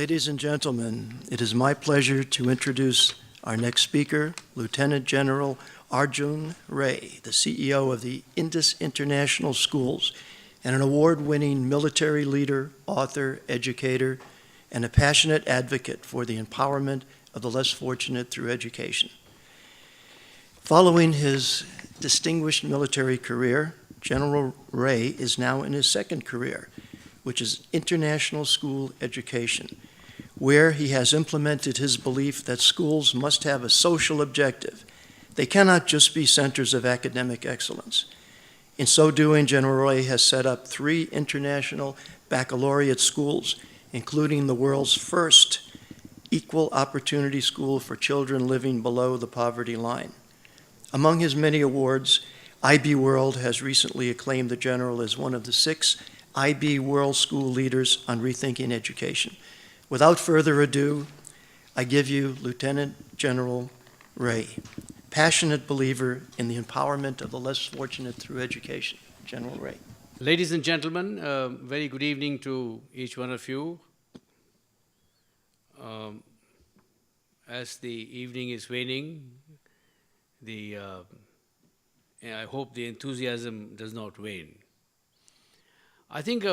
Ladies and gentlemen, it is my pleasure to introduce our next speaker, Lieutenant General Arjun Ray, the CEO of the Indus International Schools, and an award-winning military leader, author, educator, and a passionate advocate for the empowerment of the less fortunate through education. Following his distinguished military career, General Ray is now in his second career, which is international school education, where he has implemented his belief that schools must have a social objective. They cannot just be centers of academic excellence. In so doing, General Ray has set up 3 international baccalaureate schools, including the world's first equal opportunity school for children living below the poverty line. Among his many awards, IB World has recently acclaimed the General as one of the 6 IB World School leaders on rethinking education. Without further ado, I give you Lieutenant General Ray, passionate believer in the empowerment of the less fortunate through education. General Ray. Ladies and gentlemen, very good evening to each one of you. As the evening is waning, I hope the enthusiasm does not wane. I think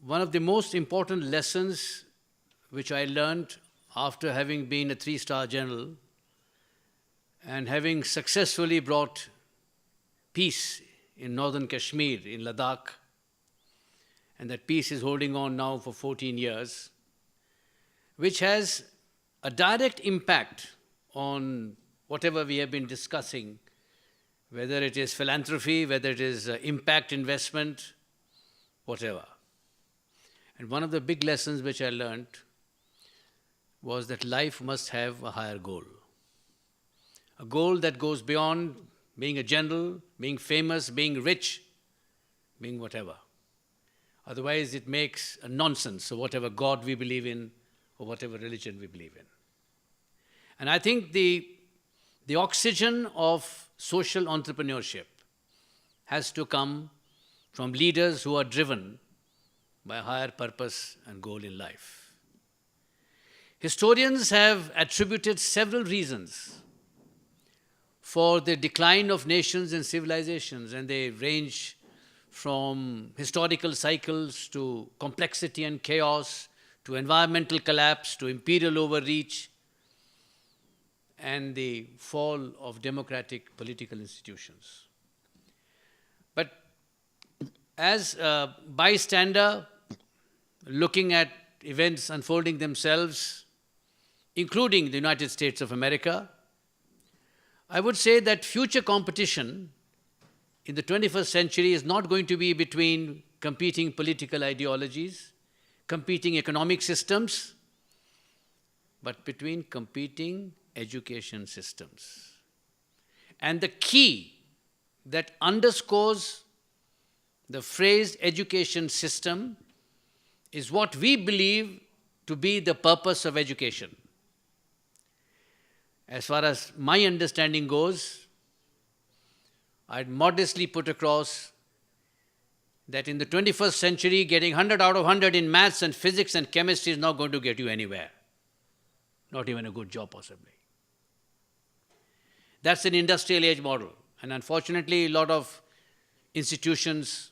one of the most important lessons which I learned after having been a 3-star general and having successfully brought peace in northern Kashmir, in Ladakh, and that peace is holding on now for 14 years, which has a direct impact on whatever we have been discussing, whether it is philanthropy, whether it is impact investment, whatever. And one of the big lessons which I learned was that life must have a higher goal. A goal that goes beyond being a general, being famous, being rich, being whatever. Otherwise, it makes a nonsense of whatever God we believe in or whatever religion we believe in. And I think the oxygen of social entrepreneurship has to come from leaders who are driven by a higher purpose and goal in life. Historians have attributed several reasons for the decline of nations and civilizations, and they range from historical cycles to complexity and chaos, to environmental collapse, to imperial overreach, and the fall of democratic political institutions. But as a bystander looking at events unfolding themselves, including the United States of America, I would say that future competition in the 21st century is not going to be between competing political ideologies, competing economic systems, but between competing education systems. And the key that underscores the phrase education system is what we believe to be the purpose of education. As far as my understanding goes, I'd modestly put across that in the 21st century, getting 100 out of 100 in maths and physics and chemistry is not going to get you anywhere. Not even a good job, possibly. That's an industrial age model. And unfortunately, a lot of institutions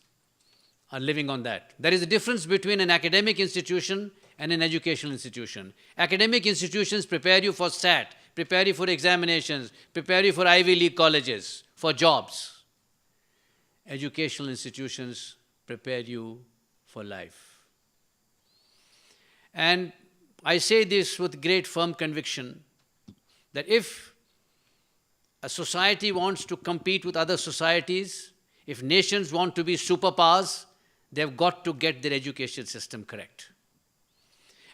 are living on that. There is a difference between an academic institution and an educational institution. Academic institutions prepare you for SAT, prepare you for examinations, prepare you for Ivy League colleges, for jobs. Educational institutions prepare you for life. And I say this with great firm conviction that if a society wants to compete with other societies, if nations want to be superpowers, they've got to get their education system correct.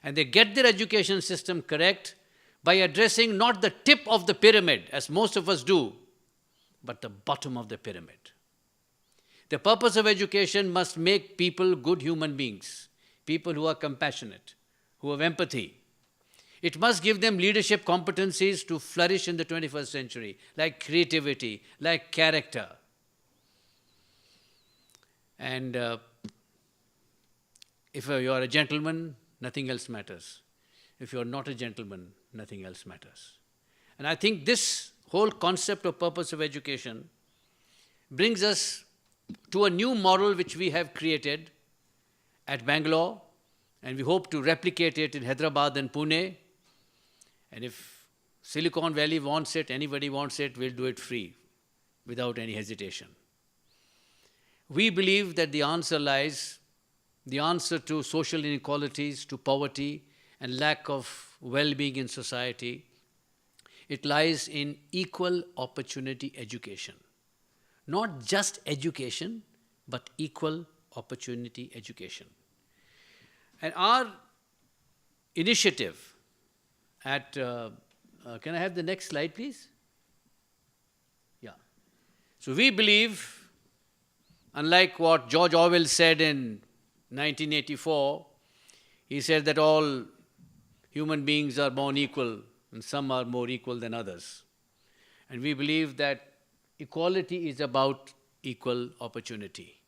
And they get their education system correct by addressing not the tip of the pyramid, as most of us do, but the bottom of the pyramid. The purpose of education must make people good human beings, people who are compassionate, who have empathy. It must give them leadership competencies to flourish in the 21st century, like creativity, like character. And if you are a gentleman, nothing else matters. If you're not a gentleman, nothing else matters. And I think this whole concept of purpose of education brings us to a new model which we have created at Bangalore, and we hope to replicate it in Hyderabad and Pune. And if Silicon Valley wants it, anybody wants it, we'll do it free, without any hesitation. We believe that the answer to social inequalities, to poverty, and lack of well-being in society, it lies in equal opportunity education. Not just education, but equal opportunity education. And our initiative at, can I have the next slide, please? Yeah. So we believe, unlike what George Orwell said in 1984, he said that all human beings are born equal and some are more equal than others. And we believe that equality is about equal opportunity.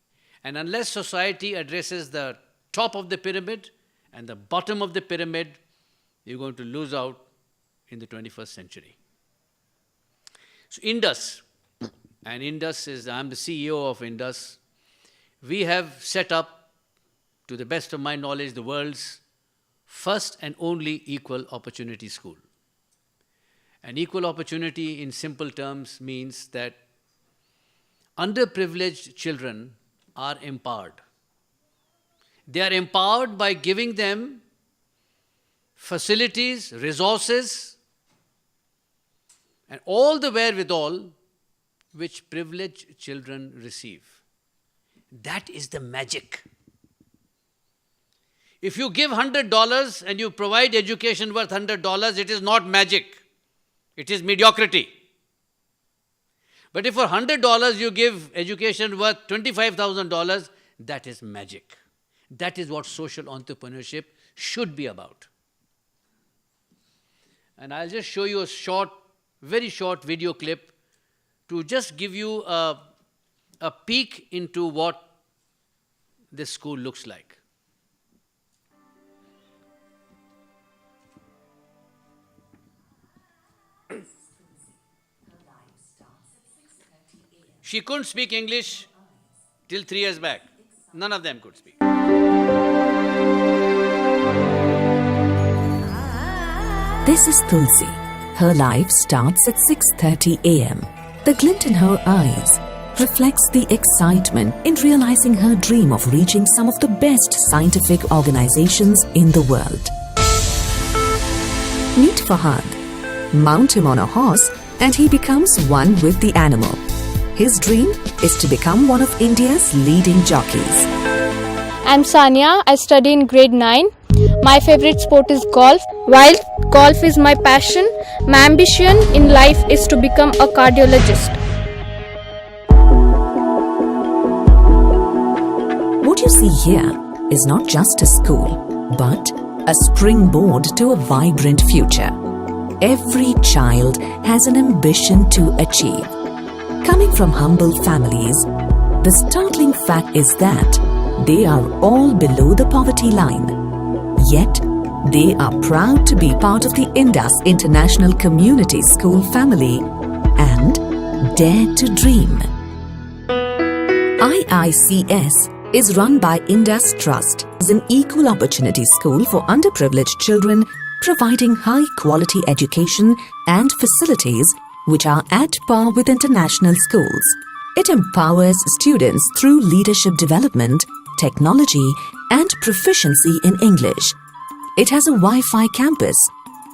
And unless society addresses the top of the pyramid and the bottom of the pyramid, you're going to lose out in the 21st century. So Indus, and Indus is, I'm the CEO of Indus, we have set up, to the best of my knowledge, the world's first and only equal opportunity school. And equal opportunity in simple terms means that underprivileged children are empowered. They are empowered by giving them facilities, resources, and all the wherewithal which privileged children receive. That is the magic. If you give $100 and you provide education worth $100, it is not magic. It is mediocrity. But if for $100 you give education worth $25,000, that is magic. That is what social entrepreneurship should be about. And I'll just show you a short, very short video clip to just give you a peek into what this school looks like. She couldn't speak English till 3 years back. None of them could speak. This is Tulsi. Her life starts at 6:30 a.m. The glint in her eyes reflects the excitement in realizing her dream of reaching some of the best scientific organizations in the world. Meet Fahad. Mount him on a horse and he becomes one with the animal. His dream is to become one of India's leading jockeys. I'm Sania. I study in grade 9. My favorite sport is golf. While golf is my passion, my ambition in life is to become a cardiologist. What you see here is not just a school, but a springboard to a vibrant future. Every child has an ambition to achieve. Coming from humble families, the startling fact is that they are all below the poverty line. Yet, they are proud to be part of the Indus International Community School family and dare to dream. IICS is run by Indus Trust as an equal opportunity school for underprivileged children, providing high-quality education and facilities which are at par with international schools. It empowers students through leadership development, technology, and proficiency in English. It has a Wi-Fi campus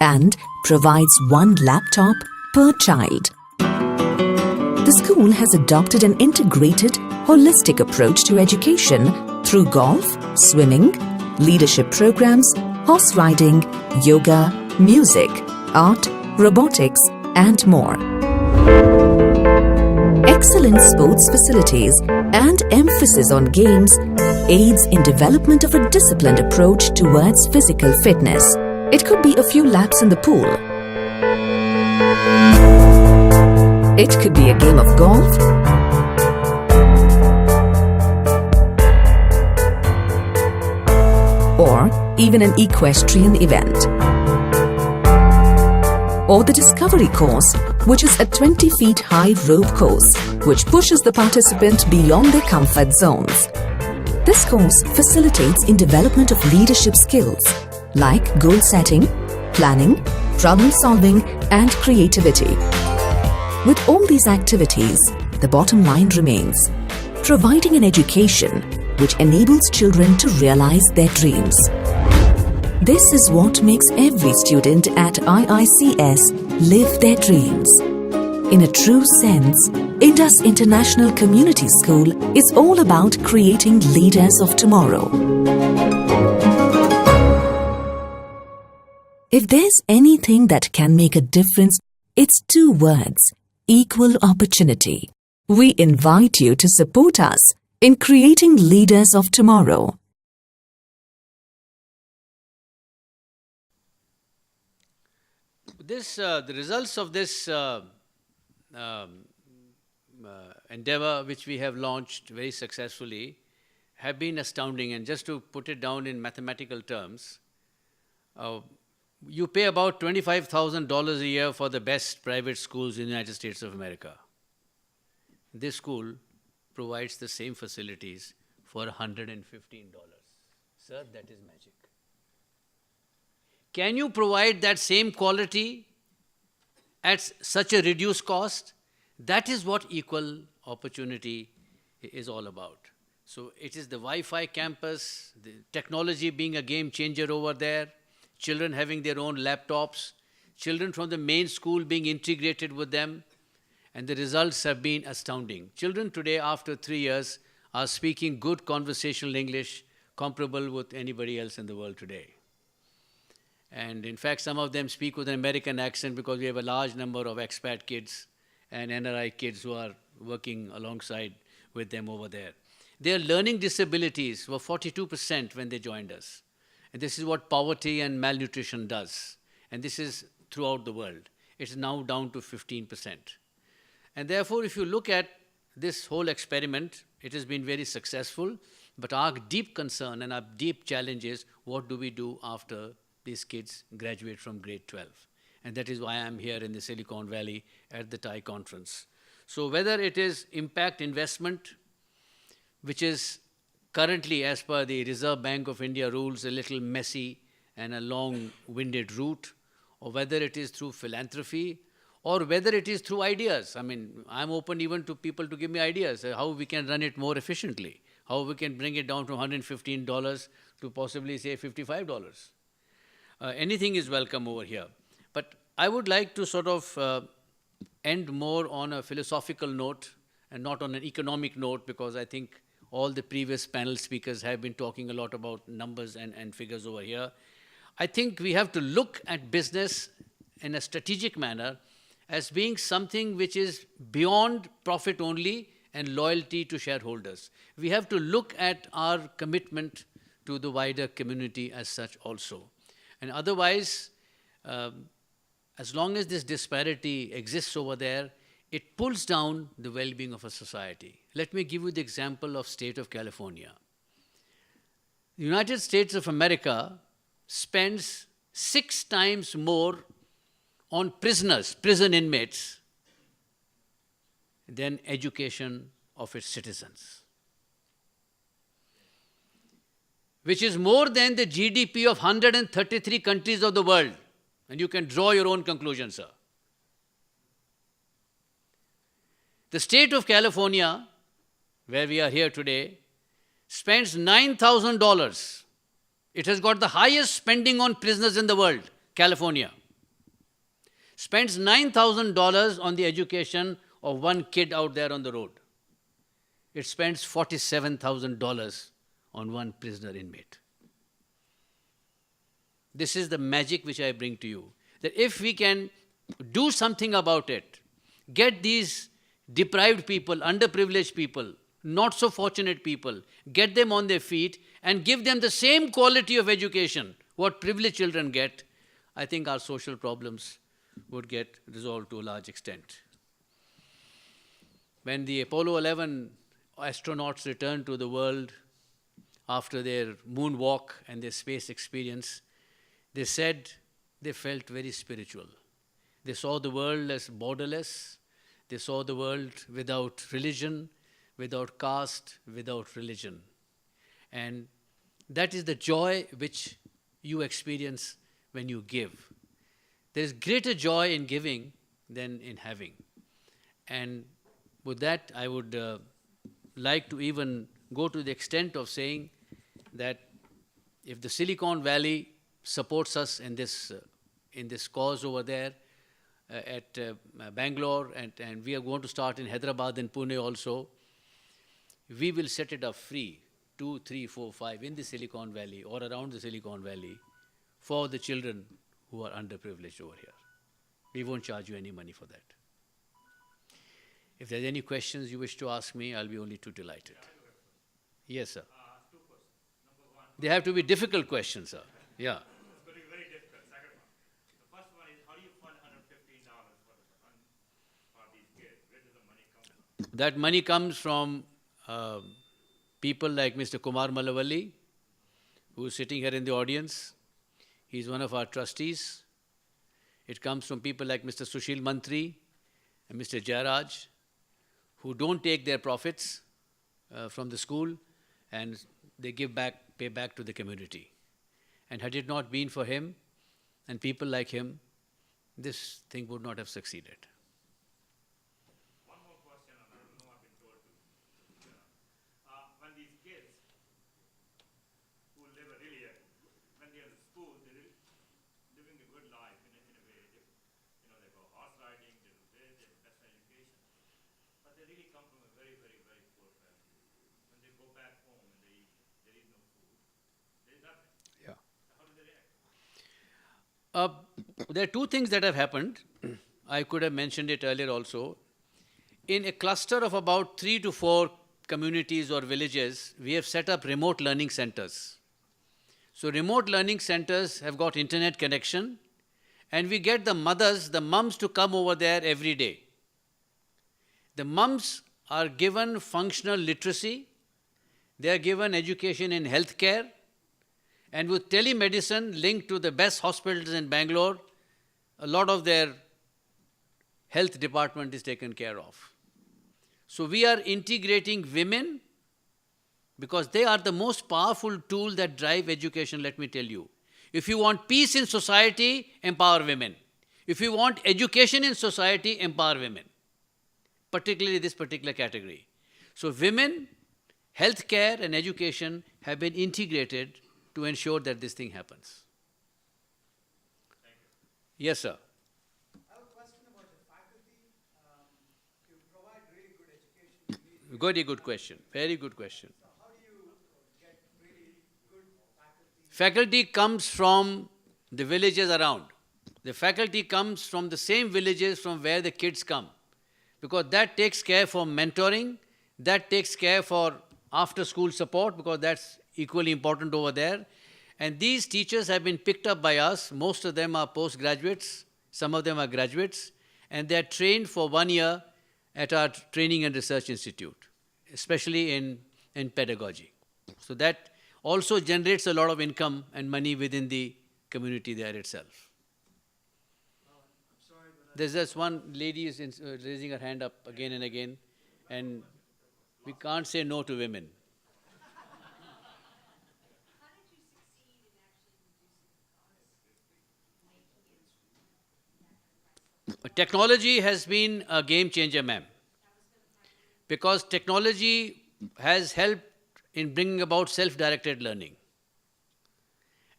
and provides 1 laptop per child. The school has adopted an integrated, holistic approach to education through golf, swimming, leadership programs, horse riding, yoga, music, art, robotics, and more. Excellent sports facilities and emphasis on games aids in development of a disciplined approach towards physical fitness. It could be a few laps in the pool. It could be a game of golf. Or even an equestrian event. Or the Discovery course, which is a 20 feet high rope course, which pushes the participant beyond their comfort zones. This course facilitates in development of leadership skills like goal setting, planning, problem solving, and creativity. With all these activities, the bottom line remains providing an education which enables children to realize their dreams. This is what makes every student at IICS live their dreams. In a true sense, Indus International Community School is all about creating leaders of tomorrow. If there's anything that can make a difference, it's two words: equal opportunity. We invite you to support us in creating leaders of tomorrow. The results of this endeavor, which we have launched very successfully, have been astounding. And just to put it down in mathematical terms, you pay about $25,000 a year for the best private schools in the United States of America. This school provides the same facilities for $115. Sir, that is magic. Can you provide that same quality at such a reduced cost? That is what equal opportunity is all about. So it is the Wi-Fi campus, the technology being a game changer over there, children having their own laptops, children from the main school being integrated with them, and the results have been astounding. Children today, after 3 years, are speaking good conversational English comparable with anybody else in the world today. And in fact, some of them speak with an American accent because we have a large number of expat kids and NRI kids who are working alongside with them over there. Their learning disabilities were 42% when they joined us. And this is what poverty and malnutrition does. And this is throughout the world. It's now down to 15%. And therefore, if you look at this whole experiment, it has been very successful. But our deep concern and our deep challenge is, what do we do after these kids graduate from grade 12? And that is why I'm here in the Silicon Valley at the TIE conference. So whether it is impact investment, which is currently, as per the Reserve Bank of India rules, a little messy and a long-winded route, or whether it is through philanthropy, or whether it is through ideas. I mean, I'm open even to people to give me ideas, how we can run it more efficiently, how we can bring it down from $115 to possibly, say, $55. Anything is welcome over here. But I would like to sort of end more on a philosophical note and not on an economic note, because I think all the previous panel speakers have been talking a lot about numbers and figures over here. I think we have to look at business in a strategic manner as being something which is beyond profit only and loyalty to shareholders. We have to look at our commitment to the wider community as such also. And otherwise, as long as this disparity exists over there, it pulls down the well-being of a society. Let me give you the example of state of California. The United States of America spends 6 times more on prisoners, prison inmates, than education of its citizens, which is more than the GDP of 133 countries of the world. And you can draw your own conclusion, sir. The state of California, where we are here today, spends $9,000. It has got the highest spending on prisoners in the world, California. Spends $9,000 on the education of one kid out there on the road. It spends $47,000 on one prisoner inmate. This is the magic which I bring to you. That if we can do something about it, get these deprived people, underprivileged people, not so fortunate people, get them on their feet and give them the same quality of education what privileged children get, I think our social problems would get resolved to a large extent. When the Apollo 11 astronauts returned to the world, after their moonwalk and their space experience, they said they felt very spiritual. They saw the world as borderless. They saw the world without religion, without caste, without religion. And that is the joy which you experience when you give. There is greater joy in giving than in having. And with that, I would like to even go to the extent of saying that if the Silicon Valley supports us in this cause over there at Bangalore, and we are going to start in Hyderabad and Pune also, we will set it up free, 2, 3, 4, 5, in the Silicon Valley or around the Silicon Valley for the children who are underprivileged over here. We won't charge you any money for that. If there's any questions you wish to ask me, I'll be only too delighted. Yes, sir. Two questions. Number one. They have to be difficult questions, sir. Yeah. It's going to be very difficult. Second one. The first one is, how do you fund $115 for these kids? Where does the money come from? That money comes from people like Mr. Kumar Malavalli, who is sitting here in the audience. He's one of our trustees. It comes from people like Mr. Sushil Mantri and Mr. Jairaj, who don't take their profits from the school, and they pay back to the community. And had it not been for him and people like him, this thing would not have succeeded. One more question, and I don't know I've been told to. When these kids who live when they're in school, they're living a good life in a way. They go horse riding, they do this, they have the best education. But they really come from a very, very, very poor family. When they go back home and there is no food, there is nothing. Yeah. How do they react? There are two things that have happened. I could have mentioned it earlier also. In a cluster of about 3 to 4 communities or villages, we have set up remote learning centers. So remote learning centers have got internet connection, and we get the mums to come over there every day. The mums are given functional literacy, they are given education in healthcare, and with telemedicine linked to the best hospitals in Bangalore, a lot of their health department is taken care of. So we are integrating women because they are the most powerful tool that drive education, let me tell you. If you want peace in society, empower women. If you want education in society, empower women, particularly this particular category. So women, healthcare and education have been integrated to ensure that this thing happens. Yes, sir. I have a question about the faculty. You provide really good education. Very good question. Very good question. So how do you get really good faculty? Faculty comes from the villages around. The faculty comes from the same villages from where the kids come, because that takes care for mentoring, that takes care for after-school support, because that's equally important over there. And these teachers have been picked up by us. Most of them are postgraduates, some of them are graduates, and they are trained for 1 year at our Training and Research Institute, especially in pedagogy. So that also generates a lot of income and money within the community there itself. There's just one lady is raising her hand up again and again, and we can't say no to women. Technology has been a game changer, ma'am, because technology has helped in bringing about self-directed learning.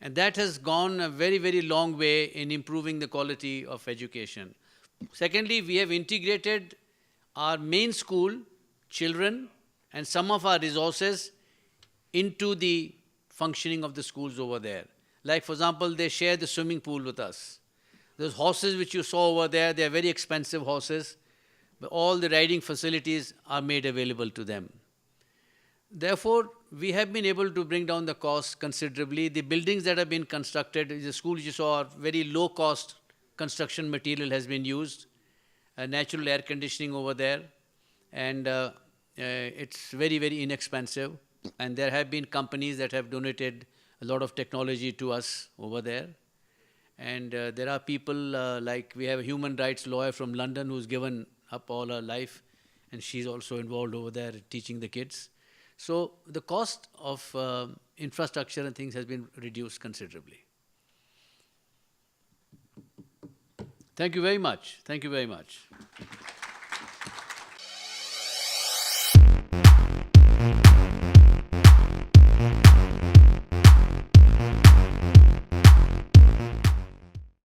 And that has gone a very, very long way in improving the quality of education. Secondly, we have integrated our main school children and some of our resources into the functioning of the schools over there. Like, for example, they share the swimming pool with us. Those horses which you saw over there, they are very expensive horses, but all the riding facilities are made available to them. Therefore, we have been able to bring down the cost considerably. The buildings that have been constructed, the schools you saw, are very low-cost construction material has been used, natural air conditioning over there, and it's very, very inexpensive. and there have been companies that have donated a lot of technology to us over there. And there are people like we have a human rights lawyer from London who's given up all her life, and she's also involved over there teaching the kids. So the cost of infrastructure and things has been reduced considerably. Thank you very much. Thank you very much.